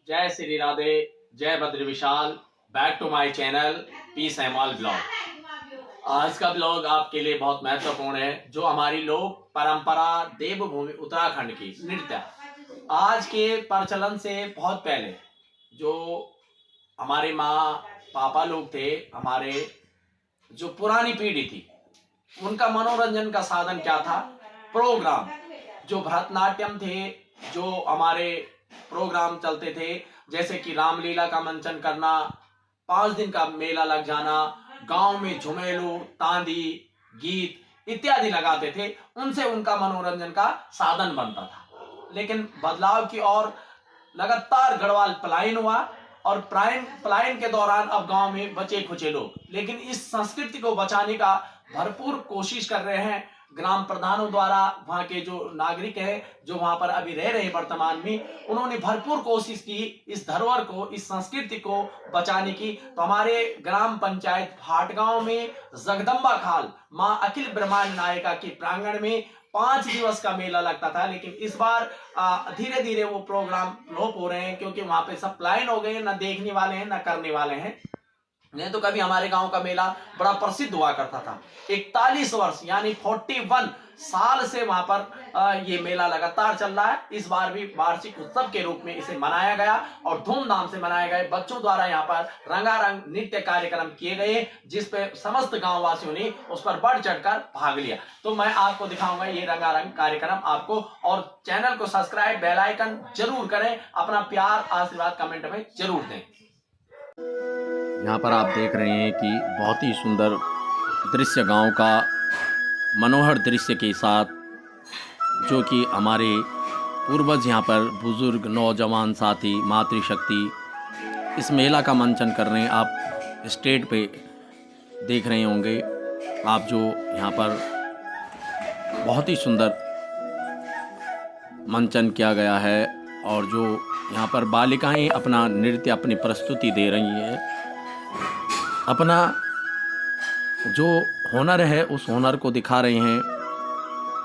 जय श्री राधे, जय Badra Vishal. Back to my channel peace mall blog. आज का ब्लॉग आपके लिए बहुत महत्वपूर्ण है, जो हमारी लोक परंपरा देवभूमि उत्तराखंड की नृत्य आज के प्रचलन से बहुत पहले जो हमारे माँ पापा लोग थे, हमारे जो पुरानी पीढ़ी थी, उनका मनोरंजन का साधन क्या था? प्रोग्राम। जो भरतनाट्यम थे, जो हमारे प्रोग्राम चलते थे, जैसे कि रामलीला का मंचन करना, 5 दिन का मेला लग जाना, गांव में झुमेलू, तांदी, गीत इत्यादि लगाते थे। उनसे उनका मनोरंजन का साधन बनता था। लेकिन बदलाव की ओर लगातार गढ़वाल पलायन हुआ और पलायन के दौरान अब गांव में बचे खुचे लोग, लेकिन इस संस्कृति को बचाने का भरपूर कोशिश कर रहे हैं ग्राम प्रधानों द्वारा। वहां के जो नागरिक हैं, जो वहां पर अभी रह रहे हैं वर्तमान में, उन्होंने भरपूर कोशिश की इस धरोहर को, इस संस्कृति को बचाने की। तो हमारे ग्राम पंचायत भाटगांव में जगदम्बा खाल माँ अखिल ब्रह्मांड नायिका के प्रांगण में 5 दिवस का मेला लगता था। लेकिन इस बार धीरे धीरे वो प्रोग्राम लोप हो रहे हैं, क्योंकि वहां पे सब पलायन हो गए, न देखने वाले हैं न करने वाले हैं। नहीं तो कभी हमारे गांव का मेला बड़ा प्रसिद्ध हुआ करता था। 41 वर्ष यानी 41 साल से वहां पर ये मेला लगातार चल रहा है। इस बार भी वार्षिक उत्सव के रूप में इसे मनाया गया और धूमधाम से मनाया गया। बच्चों द्वारा यहाँ पर रंगारंग नृत्य कार्यक्रम किए गए, जिस पे समस्त गांव वासियों ने उस पर बढ़ चढ़कर भाग लिया। तो मैं आपको दिखाऊंगा ये रंगारंग कार्यक्रम आपको। और चैनल को सब्सक्राइब, बेल आइकन जरूर करें। अपना प्यार आशीर्वाद कमेंट में जरूर दें। यहाँ पर आप देख रहे हैं कि बहुत ही सुंदर दृश्य, गांव का मनोहर दृश्य के साथ, जो कि हमारे पूर्वज यहाँ पर बुजुर्ग, नौजवान साथी, मातृशक्ति इस मेला का मंचन कर रहे हैं। आप स्टेज पे देख रहे होंगे आप, जो यहाँ पर बहुत ही सुंदर मंचन किया गया है और जो यहाँ पर बालिकाएं अपना नृत्य, अपनी प्रस्तुति दे रही हैं। अपना जो हुनर है उस हुनर को दिखा रहे हैं।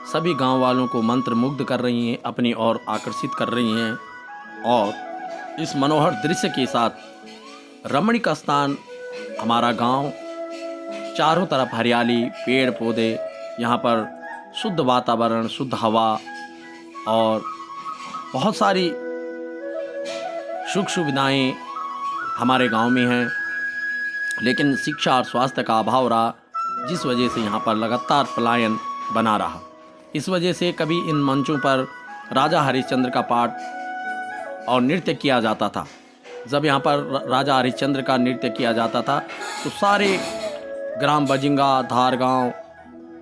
सभी गांव वालों को मंत्र मुग्ध कर रही हैं, अपनी ओर आकर्षित कर रही हैं। और इस मनोहर दृश्य के साथ रमणीक स्थान हमारा गांव, चारों तरफ हरियाली, पेड़ पौधे, यहाँ पर शुद्ध वातावरण, शुद्ध हवा और बहुत सारी सुख सुविधाएं हमारे गांव में हैं। लेकिन शिक्षा और स्वास्थ्य का अभाव रहा, जिस वजह से यहाँ पर लगातार पलायन बना रहा। इस वजह से कभी इन मंचों पर राजा हरिश्चंद्र का पाठ और नृत्य किया जाता था। जब यहाँ पर राजा हरिश्चंद्र का नृत्य किया जाता था तो सारे ग्राम बजिंगा, धारगांव,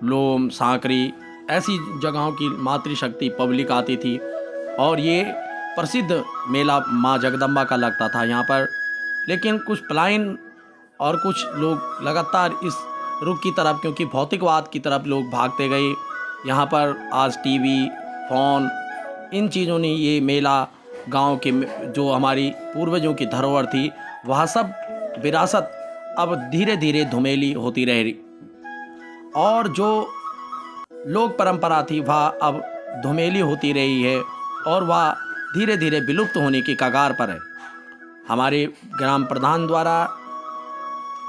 लोम, सांकरी ऐसी जगहों की मातृशक्ति पब्लिक आती थी और ये प्रसिद्ध मेला माँ जगदम्बा का लगता था यहाँ पर। लेकिन कुछ पलायन और कुछ लोग लगातार इस रुख की तरफ, क्योंकि भौतिकवाद की तरफ लोग भागते गए। यहाँ पर आज टीवी, फ़ोन, इन चीज़ों ने ये मेला, गांव के जो हमारी पूर्वजों की धरोहर थी, वह सब विरासत अब धीरे धीरे धुमेली होती रह रही और जो लोक परंपरा थी वह अब धुमेली होती रही है और वह धीरे धीरे विलुप्त होने की कगार पर है। हमारे ग्राम प्रधान द्वारा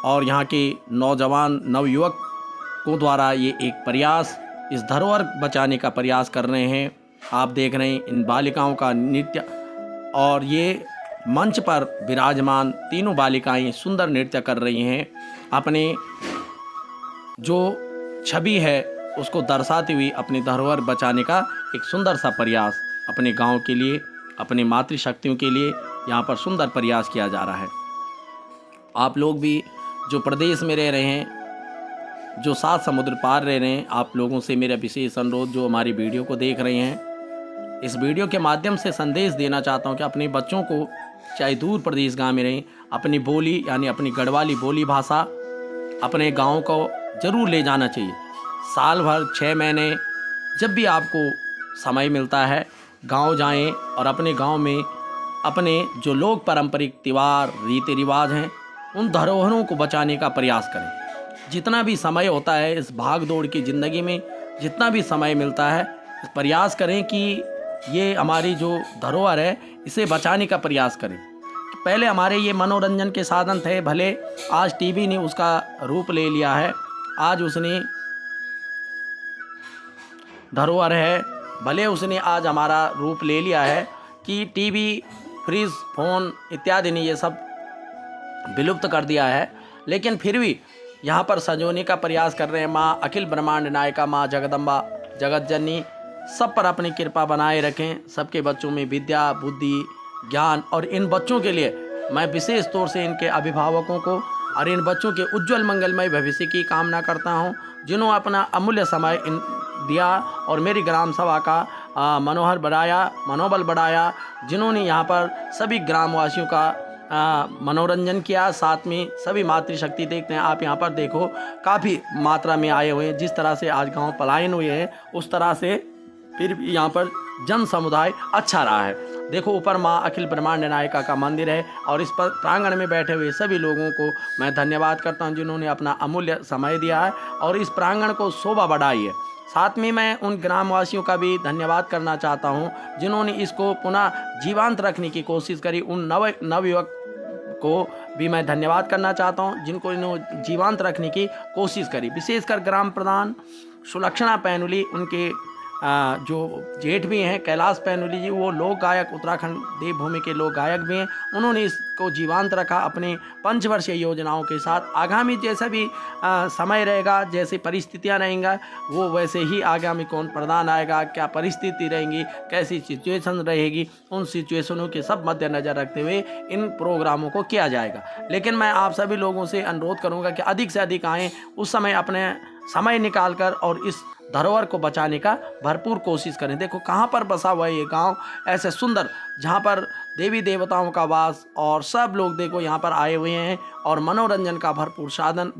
और यहाँ के नौजवान नवयुवकों द्वारा ये एक प्रयास, इस धरोहर बचाने का प्रयास कर रहे हैं। आप देख रहे हैं इन बालिकाओं का नृत्य और ये मंच पर विराजमान तीनों बालिकाएं सुंदर नृत्य कर रही हैं। अपने जो छवि है उसको दर्शाती हुई अपनी धरोहर बचाने का एक सुंदर सा प्रयास अपने गांव के लिए, अपनी मातृशक्तियों के लिए यहाँ पर सुंदर प्रयास किया जा रहा है। आप लोग भी जो प्रदेश में रह रहे हैं, जो 7 समुद्र पार रह रहे हैं, आप लोगों से मेरा विशेष अनुरोध, जो हमारी वीडियो को देख रहे हैं, इस वीडियो के माध्यम से संदेश देना चाहता हूं कि अपने बच्चों को, चाहे दूर प्रदेश गांव में रहें, अपनी बोली यानी अपनी गढ़वाली बोली भाषा अपने गांव को जरूर ले जाना चाहिए। साल भर 6 महीने जब भी आपको समय मिलता है, गांव जाएं और अपने गांव में अपने जो लोक पारंपरिक त्यौहार, रीति रिवाज हैं, उन धरोहरों को बचाने का प्रयास करें। जितना भी समय होता है इस भाग दौड़ की ज़िंदगी में, जितना भी समय मिलता है, प्रयास करें कि ये हमारी जो धरोहर है इसे बचाने का प्रयास करें। पहले हमारे ये मनोरंजन के साधन थे, भले आज टीवी ने उसका रूप ले लिया है, आज उसने धरोहर है, भले उसने आज हमारा रूप ले लिया है कि टीवी, फ्रिज, फ़ोन इत्यादि ने ये सब विलुप्त कर दिया है, लेकिन फिर भी यहाँ पर संजोने का प्रयास कर रहे हैं। माँ अखिल ब्रह्मांड नायिका, माँ जगदम्बा, जगत जननी सब पर अपनी कृपा बनाए रखें, सबके बच्चों में विद्या, बुद्धि, ज्ञान, और इन बच्चों के लिए मैं विशेष तौर से इनके अभिभावकों को और इन बच्चों के उज्जवल मंगलमय भविष्य की कामना करता हूँ, जिन्होंने अपना अमूल्य समय दिया और मेरी ग्राम सभा का मनोबल बढ़ाया, जिन्होंने यहाँ पर सभी ग्रामवासियों का मनोरंजन किया। साथ में सभी मातृशक्ति देखते हैं, आप यहाँ पर देखो काफ़ी मात्रा में आए हुए हैं। जिस तरह से आज गांव पलायन हुए हैं, उस तरह से फिर भी यहाँ पर जन समुदाय अच्छा रहा है। देखो ऊपर माँ अखिल ब्रह्मांड नायिका का मंदिर है, और इस पर प्रांगण में बैठे हुए सभी लोगों को मैं धन्यवाद करता हूँ, जिन्होंने अपना अमूल्य समय दिया है और इस प्रांगण को शोभा बढ़ाई है। साथ में मैं उन ग्रामवासियों का भी धन्यवाद करना चाहता हूँ, जिन्होंने इसको पुनः जीवंत रखने की कोशिश करी। उन नवयुवक को भी मैं धन्यवाद करना चाहता हूँ, जिनको इन्होंने जीवंत रखने की कोशिश करी। विशेषकर ग्राम प्रधान सुलक्षणा पैनुली, उनके जो जेठ भी हैं कैलाश पैनुली जी, वो लोक गायक, उत्तराखंड देवभूमि के लोक गायक भी हैं। उन्होंने इसको जीवंत रखा अपने पंचवर्षीय योजनाओं के साथ। आगामी जैसा भी समय रहेगा, जैसी परिस्थितियां रहेंगी, वो वैसे ही आगामी कौन प्रधान आएगा, क्या परिस्थिति रहेंगी, कैसी सिचुएशन रहेगी, उन सिचुएशनों के सब मद्देनज़र रखते हुए इन प्रोग्रामों को किया जाएगा। लेकिन मैं आप सभी लोगों से अनुरोध करूँगा कि अधिक से अधिक आएँ, उस समय अपने समय निकाल कर और इस धरोहर को बचाने का भरपूर कोशिश करें। देखो कहाँ पर बसा हुआ है ये गांव, ऐसे सुंदर, जहाँ पर देवी देवताओं का वास, और सब लोग देखो यहाँ पर आए हुए हैं और मनोरंजन का भरपूर साधन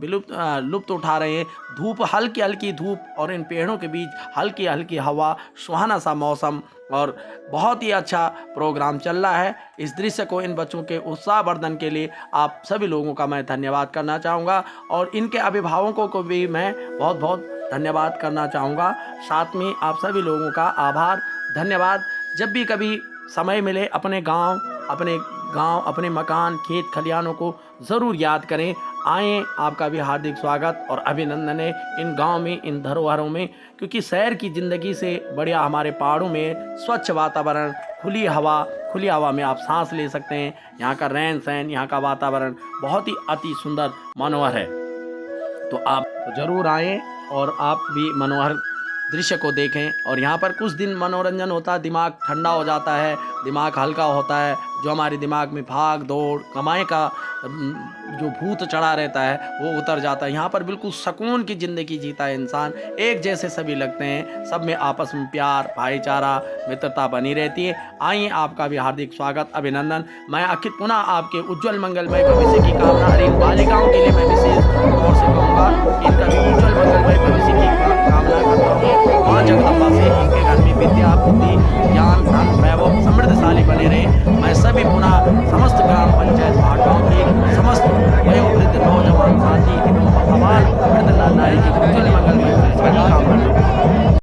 लुप्त उठा रहे हैं। धूप, हल्की हल्की धूप, और इन पेड़ों के बीच हल्की हल्की हवा, सुहाना सा मौसम, और बहुत ही अच्छा प्रोग्राम चल रहा है। इस दृश्य को, इन बच्चों के उत्साहवर्धन के लिए आप सभी लोगों का मैं धन्यवाद करना चाहूँगा, और इनके अभिभावकों को भी मैं बहुत बहुत धन्यवाद करना चाहूँगा। साथ में आप सभी लोगों का आभार, धन्यवाद। जब भी कभी समय मिले अपने गांव, अपने मकान, खेत खलिहानों को ज़रूर याद करें। आएँ, आपका भी हार्दिक स्वागत और अभिनंदन है इन गांव में, इन धरोहरों में, क्योंकि शहर की ज़िंदगी से बढ़िया हमारे पहाड़ों में स्वच्छ वातावरण, खुली हवा में आप सांस ले सकते हैं। यहाँ का रहन सहन, यहाँ का वातावरण बहुत ही अति सुंदर मनोहर है। तो आप ज़रूर आएँ और आप भी मनोहर दृश्य को देखें। और यहाँ पर कुछ दिन मनोरंजन होता है, दिमाग ठंडा हो जाता है, दिमाग हल्का होता है, जो हमारे दिमाग में भाग दौड़ कमाई का जो भूत चढ़ा रहता है वो उतर जाता है। यहाँ पर बिल्कुल सुकून की ज़िंदगी जीता है इंसान, एक जैसे सभी लगते हैं, सब में आपस में प्यार, भाईचारा, मित्रता बनी रहती है। आइए, आपका भी हार्दिक स्वागत, अभिनंदन। मैं आखिर पुनः आपके उज्जवल मंगलमय भविष्य की कामना, और इन बालिकाओं के लिए मैं विशेष तौर से कहूँगा, इनका भी उज्जवल मंगलमय भविष्य की कामना करता हूँ। माँ जगदम्बा से इनके घर में विद्या, बुद्धि, ज्ञान, धन, वैभव समृद्धशाली बने रहे। मैं सभी पुनः समस्त ग्राम पंचायत भाटगांव के समस्त वयोवृद्ध नौजवान साथी एवं अबाल वृद्ध नारी की